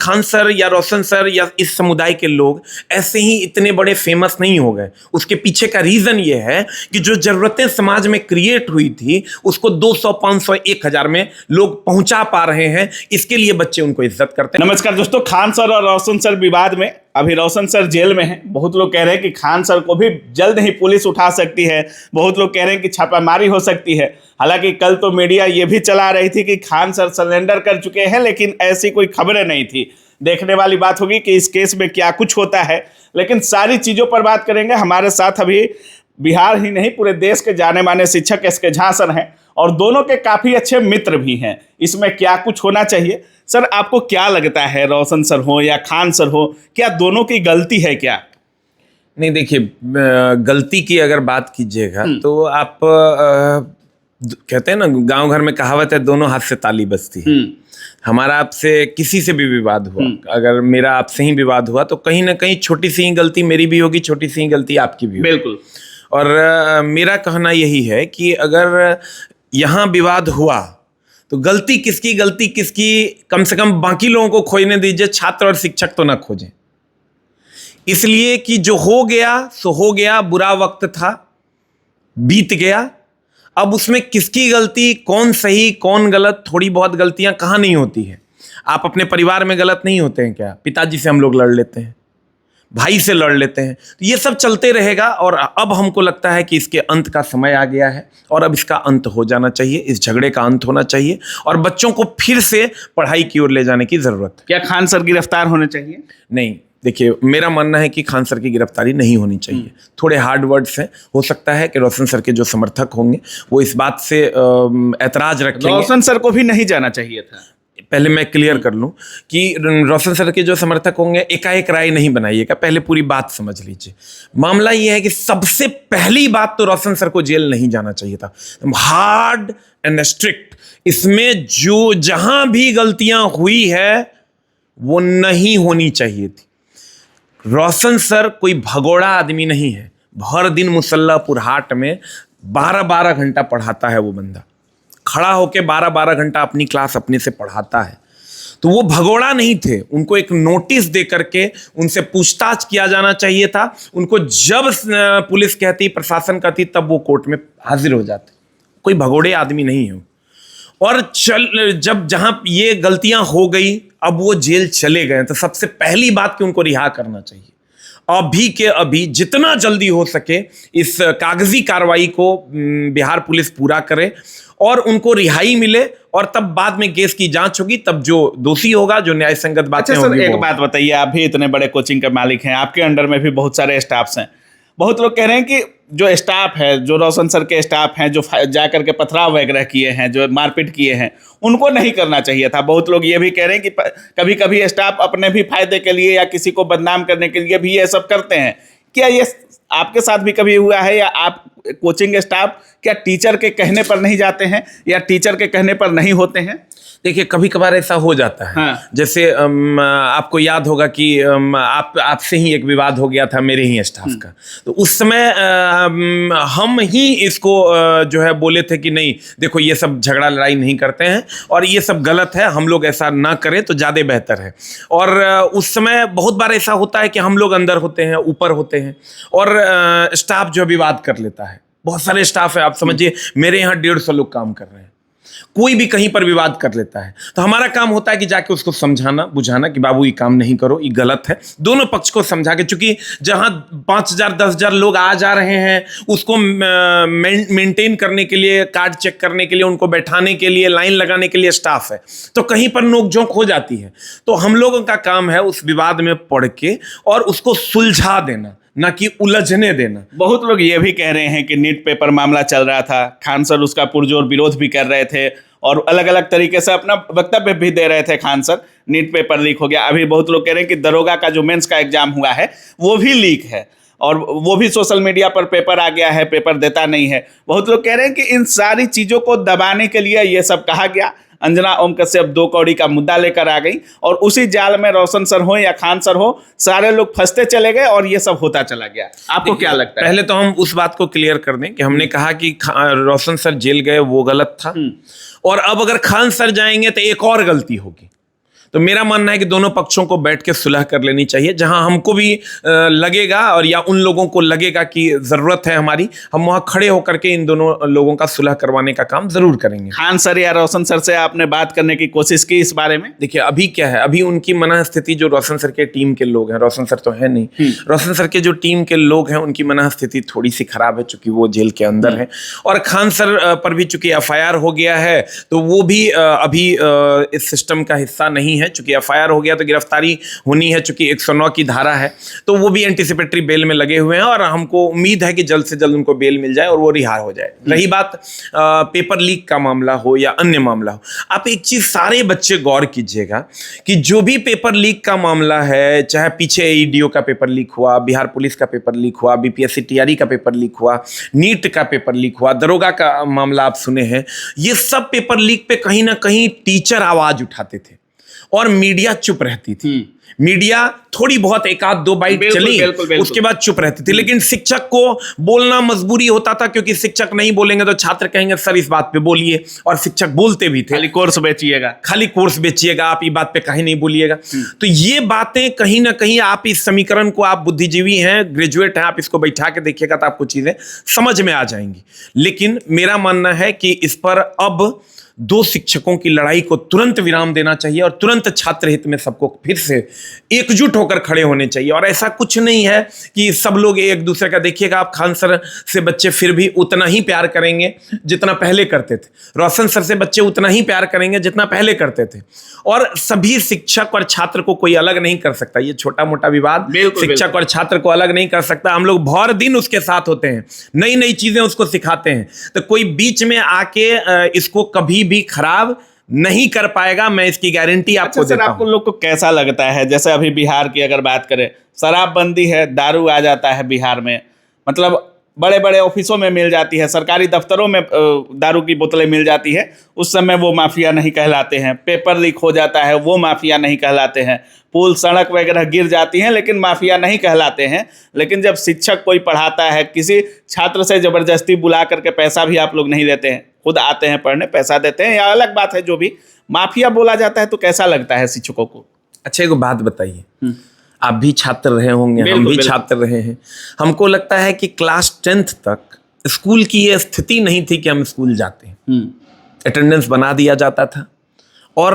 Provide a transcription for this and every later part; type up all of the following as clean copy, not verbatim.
Khan sir या रोशन sir या इस समुदाय के लोग ऐसे ही इतने बड़े फेमस नहीं हो गए। उसके पीछे का रीजन ये है कि जो जरूरतें समाज में क्रिएट हुई थी उसको 200, 500, 1000 में लोग पहुंचा पा रहे हैं, इसके लिए बच्चे उनको इज्जत करते हैं। नमस्कार दोस्तों, खान सर और रोशन सर विवाद में अभी रोशन सर जेल में हैं। बहुत लोग कह रहे हैं कि खान सर को भी जल्द ही पुलिस उठा सकती है। बहुत लोग कह रहे हैं कि छापामारी हो सकती है। हालांकि कल तो मीडिया ये भी चला रही थी कि खान सर सरेंडर कर चुके हैं, लेकिन ऐसी कोई खबरें नहीं थी। देखने वाली बात होगी कि इस केस में क्या कुछ होता है, लेकिन सारी चीज़ों पर बात करेंगे। हमारे साथ अभी बिहार ही नहीं पूरे देश के जाने माने शिक्षक एस.के. झा सर हैं और दोनों के काफ़ी अच्छे मित्र भी हैं। इसमें क्या कुछ होना चाहिए सर, आपको क्या लगता है? रोशन सर हो या खान सर हो, क्या दोनों की गलती है क्या? नहीं, देखिए, गलती की अगर बात कीजिएगा तो आप कहते हैं ना, गांव घर में कहावत है, दोनों हाथ से ताली बजती है। हमारा आपसे किसी से भी विवाद हुआ, अगर मेरा आपसे ही विवाद हुआ तो कहीं ना कहीं छोटी सी ही गलती मेरी भी होगी, छोटी सी ही गलती आपकी भी होगी। बिल्कुल। और मेरा कहना यही है कि अगर यहाँ विवाद हुआ तो गलती किसकी, कम से कम बाकी लोगों को खोजने दीजिए, छात्र और शिक्षक तो ना खोजें। इसलिए कि जो हो गया सो हो गया, बुरा वक्त था, बीत गया। अब उसमें किसकी गलती, कौन सही कौन गलत, थोड़ी बहुत गलतियां कहाँ नहीं होती है। आप अपने परिवार में गलत नहीं होते हैं क्या? पिताजी से हम लोग लड़ लेते हैं, भाई से लड़ लेते हैं, तो ये सब चलते रहेगा। और अब हमको लगता है कि इसके अंत का समय आ गया है और अब इसका अंत हो जाना चाहिए, इस झगड़े का अंत होना चाहिए और बच्चों को फिर से पढ़ाई की ओर ले जाने की जरूरत है। क्या खान सर गिरफ्तार होने चाहिए? नहीं, देखिए, मेरा मानना है कि खान सर की गिरफ्तारी नहीं होनी चाहिए। थोड़े हार्ड वर्ड्स हैं, हो सकता है कि रोशन सर के जो समर्थक होंगे वो इस बात से ऐतराज रखेंगे। रोशन सर को भी नहीं जाना चाहिए था। पहले मैं क्लियर कर लूं कि रोशन सर के जो समर्थक होंगे एकाएक राय नहीं बनाइएगा, पहले पूरी बात समझ लीजिए। मामला ये है कि सबसे पहली बात तो रोशन सर को जेल नहीं जाना चाहिए था, हार्ड एंड स्ट्रिक्ट। इसमें जो जहां भी गलतियां हुई है वो नहीं होनी चाहिए थी। रोशन सर कोई भगोड़ा आदमी नहीं है। भर दिन मुसल्लापुर हाट में 12-12 घंटा पढ़ाता है वो बंदा, खड़ा होकर 12-12 घंटा अपनी क्लास अपने से पढ़ाता है। तो वो भगोड़ा नहीं थे। उनको एक नोटिस दे करके उनसे पूछताछ किया जाना चाहिए था। उनको जब पुलिस कहती, प्रशासन कहती, तब वो कोर्ट में हाजिर हो जाते। कोई भगोड़े आदमी नहीं है। और जब जहां ये गलतियां हो गई, अब वो जेल चले गए, तो सबसे पहली बात कि उनको रिहा करना चाहिए। अभी के अभी जितना जल्दी हो सके इस कागजी कार्रवाई को बिहार पुलिस पूरा करे और उनको रिहाई मिले, और तब बाद में केस की जांच होगी, तब जो दोषी होगा, जो न्याय संगत बातें होंगी। सर, एक बात बताइए, आप भी इतने बड़े कोचिंग के मालिक हैं, आपके अंडर में भी बहुत सारे स्टाफ्स हैं। बहुत लोग कह रहे हैं कि जो स्टाफ है, जो रोशन सर के स्टाफ हैं, जो जाकर के पथराव वगैरह किए हैं, जो मारपीट किए हैं, उनको नहीं करना चाहिए था। बहुत लोग ये भी कह रहे हैं कि कभी कभी स्टाफ अपने भी फायदे के लिए या किसी को बदनाम करने के लिए भी ये सब करते हैं। क्या ये आपके साथ भी कभी हुआ है, या आप कोचिंग स्टाफ क्या टीचर के कहने पर नहीं जाते हैं या टीचर के कहने पर नहीं होते हैं? देखिए, कभी कभार ऐसा हो जाता है। हाँ। जैसे आपको याद होगा कि आपसे ही एक विवाद हो गया था मेरे ही स्टाफ का, तो उस समय हम ही इसको जो है बोले थे कि नहीं देखो, ये सब झगड़ा लड़ाई नहीं करते हैं और ये सब गलत है, हम लोग ऐसा ना करें तो ज़्यादा बेहतर है। और उस समय बहुत बार ऐसा होता है कि हम लोग अंदर होते हैं, ऊपर होते हैं, और स्टाफ जो विवाद कर लेता है। बहुत सारे स्टाफ है, आप समझिए मेरे यहाँ 150 लोग काम कर रहे हैं, कोई भी कहीं पर विवाद कर लेता है, तो हमारा काम होता है कि जाके उसको समझाना बुझाना कि बाबू ये काम नहीं करो, ये गलत है। दोनों पक्ष को समझा के, चूंकि जहां 5000 10,000 लोग आ जा रहे हैं, उसको मेंटेन करने के लिए, कार्ड चेक करने के लिए, उनको बैठाने के लिए, लाइन लगाने के लिए स्टाफ है, तो कहीं पर नोकझोंक हो जाती है। तो हम लोगों का काम है उस विवाद में पढ़ के और उसको सुलझा देना, ना कि उलझने देना। बहुत लोग ये भी कह रहे हैं कि नीट पेपर मामला चल रहा था, खान सर उसका पुरजोर विरोध भी कर रहे थे और अलग अलग तरीके से अपना वक्तव्य भी दे रहे थे। Khan sir, NEET paper leak हो गया। अभी बहुत लोग कह रहे हैं कि दरोगा का जो मेंस का एग्जाम हुआ है वो भी लीक है और वो भी सोशल मीडिया पर पेपर आ गया है, पेपर देता नहीं है। बहुत लोग कह रहे हैं कि इन सारी चीज़ों को दबाने के लिए ये सब कहा गया। अंजना ओम कश्यप 2 कौड़ी का मुद्दा लेकर आ गई और उसी जाल में रोशन सर हो या खान सर हो, सारे लोग फंसते चले गए और ये सब होता चला गया। आपको क्या लगता है? पहले तो हम उस बात को क्लियर कर दें कि हमने कहा कि रोशन सर जेल गए वो गलत था, और अब अगर खान सर जाएंगे तो एक और गलती होगी। तो मेरा मानना है कि दोनों पक्षों को बैठ के सुलह कर लेनी चाहिए। जहां हमको भी लगेगा और या उन लोगों को लगेगा कि ज़रूरत है हमारी, हम वहां खड़े होकर के इन दोनों लोगों का सुलह करवाने का काम ज़रूर करेंगे। खान सर या रोशन सर से आपने बात करने की कोशिश की इस बारे में? देखिए अभी क्या है, अभी उनकी मनःस्थिति, जो रोशन सर के टीम के लोग हैं, रोशन सर तो है नहीं, रोशन सर के जो टीम के लोग हैं उनकी मनःस्थिति थोड़ी सी खराब है, चूंकि वो जेल के अंदर है। और खान सर पर भी चूंकि एफआईआर हो गया है, तो वो भी अभी इस सिस्टम का हिस्सा नहीं है। चूंकि एफआईआर हो गया तो गिरफ्तारी होनी है, चूंकि 109 की धारा है, तो वो भी एंटीसिपेटरी बेल में लगे हुए हैं और हमको उम्मीद है कि जल्द से जल्द उनको बेल मिल जाए और वो रिहा हो जाए। रही बात पेपर लीक का मामला हो या अन्य मामला हो, आप एक चीज सारे बच्चे गौर कीजिएगा कि जो भी पेपर लीक का मामला है, चाहे पीछे एईडीओ का पेपर लीक हुआ, बिहार पुलिस का पेपर लीक हुआ, बीपीएससी टीआरई का पेपर लीक हुआ, नीट का पेपर लीक हुआ, दरोगा का मामला आप सुने हैं, ये सब पेपर लीक पे कहीं ना कहीं टीचर आवाज उठाते थे और मीडिया चुप रहती थी। मीडिया थोड़ी बहुत एक आध दो बाइट चली, बिल्कुल। उसके बाद चुप रहती थी। लेकिन शिक्षक को बोलना मजबूरी होता था, क्योंकि शिक्षक नहीं बोलेंगे तो छात्र कहेंगे सर इस बात पे बोलिए, और शिक्षक बोलते भी थे, खाली कोर्स बेचिएगा, खाली कोर्स बेचिएगा, आप ये बात पे कहीं नहीं बोलिएगा। तो ये बातें कहीं ना कहीं, आप इस समीकरण को, आप बुद्धिजीवी हैं, ग्रेजुएट हैं, आप इसको बैठा के देखिएगा तो आपको चीजें समझ में आ जाएंगी। लेकिन मेरा मानना है कि इस पर अब दो शिक्षकों की लड़ाई को तुरंत विराम देना चाहिए और तुरंत छात्र हित में सबको फिर से एकजुट होकर खड़े होने चाहिए। और ऐसा कुछ नहीं है कि सब लोग एक दूसरे का, देखिएगा आप खान सर से बच्चे फिर भी उतना ही प्यार करेंगे जितना पहले करते थे, रोशन सर से बच्चे उतना ही प्यार करेंगे जितना पहले करते थे, और सभी शिक्षक और छात्र को कोई अलग नहीं कर सकता। ये छोटा मोटा विवाद शिक्षक और छात्र को अलग नहीं कर सकता। हम लोग भर दिन उसके साथ होते हैं, नई नई चीजें उसको सिखाते हैं, तो कोई बीच में आके इसको कभी भी खराब नहीं कर पाएगा, मैं इसकी गारंटी आपको देता हूं। आपको लोग को कैसा लगता है, जैसे अभी बिहार की अगर बात करें, शराबबंदी है, दारू आ जाता है बिहार में, मतलब बड़े बड़े ऑफिसों में मिल जाती है, सरकारी दफ्तरों में दारू की बोतलें मिल जाती है, उस समय वो माफिया नहीं कहलाते हैं। पेपर लीक हो जाता है, वो माफिया नहीं कहलाते हैं। पुल सड़क वगैरह गिर जाती हैं, लेकिन माफिया नहीं कहलाते हैं। लेकिन जब शिक्षक कोई पढ़ाता है, किसी छात्र से जबरदस्ती बुला करके पैसा भी आप लोग नहीं लेते हैं, खुद आते हैं पढ़ने, पैसा देते हैं, या अलग बात है, जो भी माफिया बोला जाता है, तो कैसा लगता है शिक्षकों को? अच्छा एक बात बताइए, आप भी छात्र रहे होंगे, हम भी छात्र रहे हैं। हमको लगता है कि क्लास 10th तक स्कूल की ये स्थिति नहीं थी कि हम स्कूल जाते हैं, अटेंडेंस बना दिया जाता था और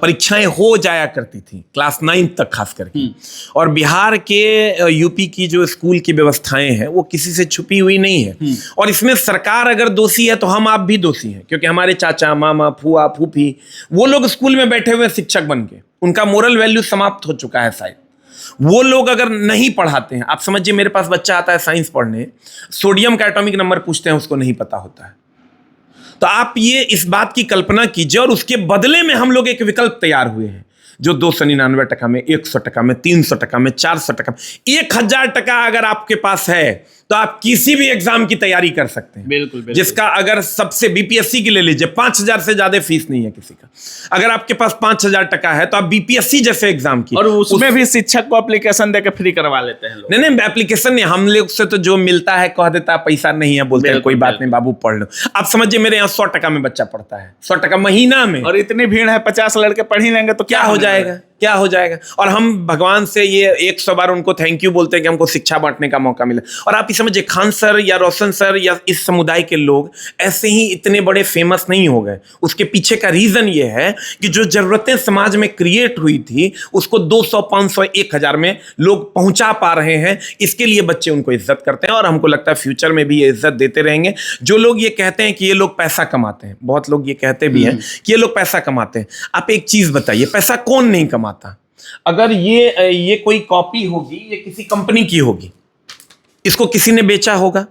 परीक्षाएं हो जाया करती थी क्लास 9 तक खास करके। और बिहार के यूपी की जो स्कूल की व्यवस्थाएं हैं वो किसी से छुपी हुई नहीं है। और इसमें सरकार अगर दोषी है तो हम आप भी दोषी हैं, क्योंकि हमारे चाचा मामा फूआ फूफी वो लोग स्कूल में बैठे हुए शिक्षक बन के, उनका मोरल वैल्यू समाप्त हो चुका है शायद। वो लोग अगर नहीं पढ़ाते हैं, आप समझिए मेरे पास बच्चा आता है साइंस पढ़ने, सोडियम का एटॉमिक नंबर पूछते हैं, उसको नहीं पता होता है। तो आप ये इस बात की कल्पना कीजिए, और उसके बदले में हम लोग एक विकल्प तैयार हुए हैं जो 299 टका में, 100 टका में, 300 टका में, 400 टका में, 1000 टका अगर आपके पास है तो आप किसी भी एग्जाम की तैयारी कर सकते हैं। बिल्कुल। जिसका अगर सबसे बीपीएससी की ले लीजिए, 5000 से ज्यादा फीस नहीं है किसी का। अगर आपके पास 5000 टका है तो आप बीपीएससी जैसे एग्जाम की, और उसमें भी शिक्षक को एप्लीकेशन देकर फ्री करवा लेते हैं लोग। नहीं एप्लीकेशन नहीं, हम लोग से तो जो मिलता है कह देता है पैसा नहीं है, बोलते हैं कोई बात नहीं बाबू पढ़ लो। आप समझिए मेरे यहाँ 100 टका में बच्चा पढ़ता है, 100 टका महीना में, और इतनी भीड़ है, 50 लड़के पढ़ ही लेंगे तो क्या हो जाएगा, क्या हो जाएगा। और हम भगवान से ये 100 बार उनको थैंक यू बोलते हैं कि हमको शिक्षा बांटने का मौका मिला। और आप ये समझिए खान सर या रोशन सर या इस समुदाय के लोग ऐसे ही इतने बड़े फेमस नहीं हो गए। उसके पीछे का रीजन ये है कि जो जरूरतें समाज में क्रिएट हुई थी उसको 200, 500, 1000 में लोग पहुंचा पा रहे हैं। इसके लिए बच्चे उनको इज्जत करते हैं और हमको लगता है फ्यूचर में भी ये इज्जत देते रहेंगे। जो लोग ये कहते हैं कि ये लोग पैसा कमाते हैं, बहुत लोग ये कहते भी हैं कि ये लोग पैसा कमाते हैं। आप एक चीज बताइए, पैसा कौन नहीं कमाता? अगर ये कोई कॉपी होगी, ये किसी कंपनी की होगी, इसको किसी ने बेचा होगा।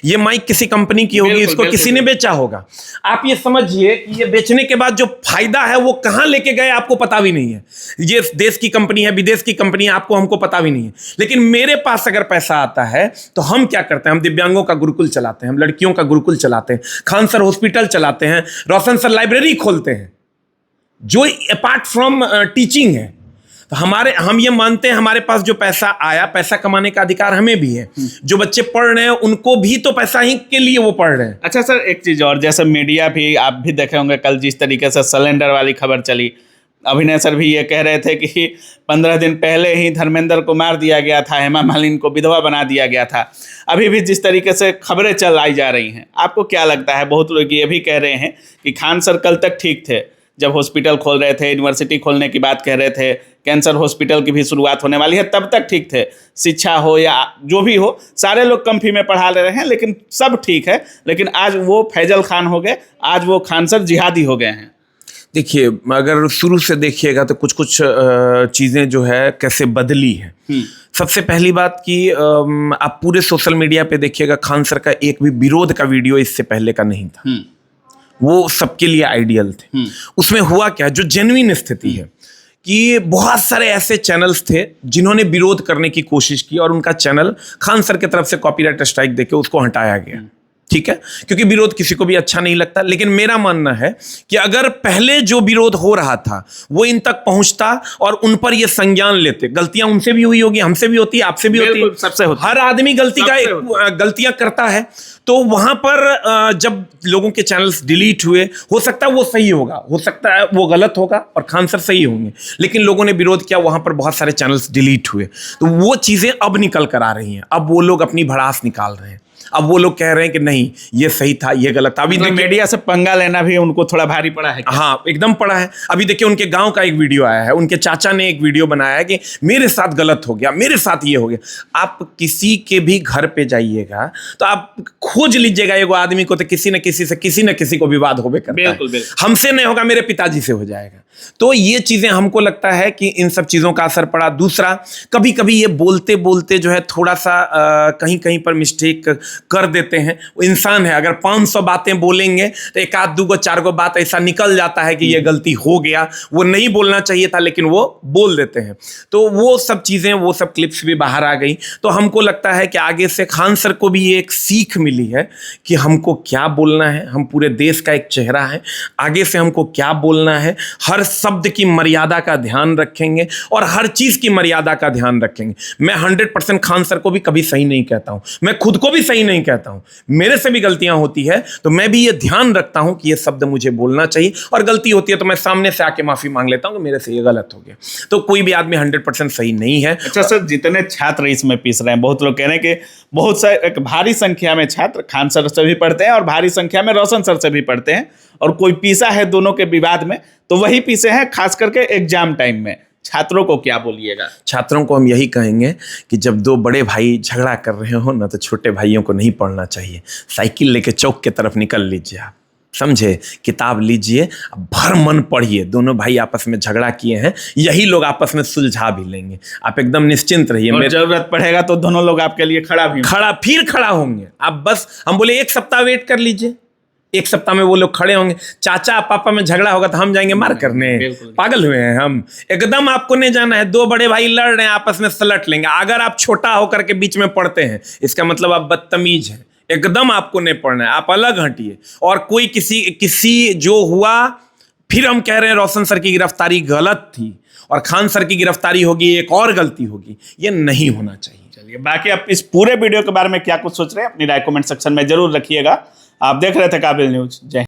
ये माइक किसी कंपनी की होगी, इसको किसी ने बेचा होगा। आप ये समझिए कि ये बेचने के बाद जो फायदा है वो कहां लेके गए आपको पता भी नहीं है। ये देश की कंपनी है, विदेश की कंपनी है, आपको हमको पता भी नहीं है। लेकिन मेरे पास अगर पैसा आता है तो हम क्या करते हैं, हम दिव्यांगों का गुरुकुल चलाते हैं, हम लड़कियों का गुरुकुल चलाते हैं, खान सर हॉस्पिटल चलाते हैं, रोशन सर लाइब्रेरी खोलते हैं, जो अपार्ट फ्रॉम टीचिंग है। तो हम ये मानते हैं हमारे पास जो पैसा आया, पैसा कमाने का अधिकार हमें भी है। जो बच्चे पढ़ रहे हैं उनको भी तो पैसा ही के लिए वो पढ़ रहे हैं। अच्छा सर, एक चीज और, जैसे मीडिया भी, आप भी देखे होंगे कल जिस तरीके से सिलेंडर वाली खबर चली, अभिनय सर भी ये कह रहे थे कि 15 दिन पहले ही धर्मेंद्र को मार दिया गया था, हेमा मालिनी को विधवा बना दिया गया था। अभी भी जिस तरीके से खबरें चल आई जा रही हैं, आपको क्या लगता है? बहुत लोग ये भी कह रहे हैं कि खान सर कल तक ठीक थे, जब हॉस्पिटल खोल रहे थे, यूनिवर्सिटी खोलने की बात कह रहे थे, कैंसर हॉस्पिटल की भी शुरुआत होने वाली है, तब तक ठीक थे। शिक्षा हो या जो भी हो, सारे लोग कम फी में पढ़ा ले रहे हैं, लेकिन सब ठीक है। लेकिन आज वो फैजल खान हो गए, आज वो खान सर जिहादी हो गए हैं। देखिए, अगर शुरू से देखिएगा तो कुछ कुछ चीज़ें जो है कैसे बदली है। सबसे पहली बात कि आप पूरे सोशल मीडिया पे देखिएगा, खान सर का एक भी विरोध का वीडियो इससे पहले का नहीं था। वो सबके लिए आइडियल थे। उसमें हुआ क्या, जो जेन्युइन स्थिति है कि बहुत सारे ऐसे चैनल्स थे जिन्होंने विरोध करने की कोशिश की और उनका चैनल खान सर की तरफ से कॉपीराइट स्ट्राइक देके उसको हटाया गया। ठीक है, क्योंकि विरोध किसी को भी अच्छा नहीं लगता। लेकिन मेरा मानना है कि अगर पहले जो विरोध हो रहा था वो इन तक पहुंचता और उन पर ये संज्ञान लेते, गलतियां उनसे भी हुई होगी, हमसे भी होती है, आपसे भी होती है, सबसे होती है। हर आदमी गलतियां करता है। तो वहां पर जब लोगों के चैनल्स डिलीट हुए, हो सकता है वो सही होगा, हो सकता है वो गलत होगा और खान सर सही होंगे, लेकिन लोगों ने विरोध किया, वहां पर बहुत सारे चैनल्स डिलीट हुए। तो वो चीजें अब निकल कर आ रही हैं। अब वो लोग अपनी भड़ास निकाल रहे हैं। अब वो लोग कह रहे हैं कि नहीं, ये सही था, ये गलत था। अभी मतलब मीडिया से पंगा लेना भी उनको थोड़ा भारी पड़ा है क्या? हाँ, एकदम पड़ा है। अभी देखिए, उनके गांव का एक वीडियो आया है, उनके चाचा ने एक वीडियो बनाया है कि मेरे साथ गलत हो गया, मेरे साथ ये हो गया। आप किसी के भी घर पे जाइएगा तो आप खोज लीजिएगा एगो आदमी को, तो किसी न किसी को विवाद होबे करता है। बिल्कुल। हमसे नहीं होगा, मेरे पिताजी से हो जाएगा। तो ये चीजें हमको लगता है कि इन सब चीजों का असर पड़ा। दूसरा, कभी कभी ये बोलते बोलते जो है थोड़ा सा कहीं कहीं पर मिस्टेक कर देते हैं। वो इंसान है, अगर 500 बातें बोलेंगे तो एक आध दो चार गो बात ऐसा निकल जाता है कि ये गलती हो गया, वो नहीं बोलना चाहिए था, लेकिन वो बोल देते हैं। तो वो सब चीजें, वो सब क्लिप्स भी बाहर आ गई। तो हमको लगता है कि आगे से खान सर को भी एक सीख मिली है कि हमको क्या बोलना है। हम पूरे देश का एक चेहरा है, आगे से हमको क्या बोलना है। हर शब्द की मर्यादा का ध्यान रखेंगे और हर चीज की मर्यादा का ध्यान रखेंगे। मैं 100% खान सर को भी कभी सही नहीं कहता हूं, मैं खुद को भी सही नहीं कहता हूं, मेरे से भी गलतियां होती है। तो मैं भी ये ध्यान रखता हूं कि ये शब्द मुझे बोलना चाहिए, और गलती होती है तो मैं सामने से आके माफी मांग लेता हूं कि मेरे से ये गलत हो गया। तो कोई भी आदमी 100% सही नहीं है। अच्छा सर, जितने छात्र इसमें पीस रहे हैं, बहुत लोग कह रहे हैं कि बहुत सारे, एक भारी संख्या में छात्र खान सर से भी पढ़ते हैं और भारी संख्या में रोशन सर से भी पढ़ते हैं, और कोई पीसा है दोनों के विवाद में तो वही पीसे हैं, खास करके एग्जाम टाइम में। छात्रों को क्या बोलिएगा? छात्रों को हम यही कहेंगे कि जब दो बड़े भाई झगड़ा कर रहे हो ना, तो छोटे भाइयों को नहीं पढ़ना चाहिए। साइकिल लेके चौक के तरफ निकल लीजिए, आप समझे, किताब लीजिए, भर मन पढ़िए। दोनों भाई आपस में झगड़ा किए हैं, यही लोग आपस में सुलझा भी लेंगे। आप एकदम निश्चिंत रहिए। और जरूरत पड़ेगा तो दोनों लोग आपके लिए खड़ा होंगे। आप बस, हम बोले 1 सप्ताह वेट कर लीजिए, 1 सप्ताह में वो लोग खड़े होंगे। चाचा पापा में झगड़ा होगा तो हम जाएंगे मार करने? पागल हुए हैं हम? एकदम आपको नहीं जाना है। 2 बड़े भाई लड़ रहे हैं, आपस में सलट लेंगे। अगर आप छोटा होकर के बीच में पढ़ते हैं, इसका मतलब आप बदतमीज हैं। एकदम आपको नहीं पढ़ना है, आप अलग हटिए। और कोई किसी जो हुआ, फिर हम कह रहे हैं रोशन सर की गिरफ्तारी गलत थी और खान सर की गिरफ्तारी होगी, एक और गलती होगी, ये नहीं होना चाहिए। चलिए, बाकी आप इस पूरे वीडियो के बारे में क्या कुछ सोच रहे हैं, अपनी राय कमेंट सेक्शन में जरूर रखिएगा। आप देख रहे थे काबिल न्यूज। जय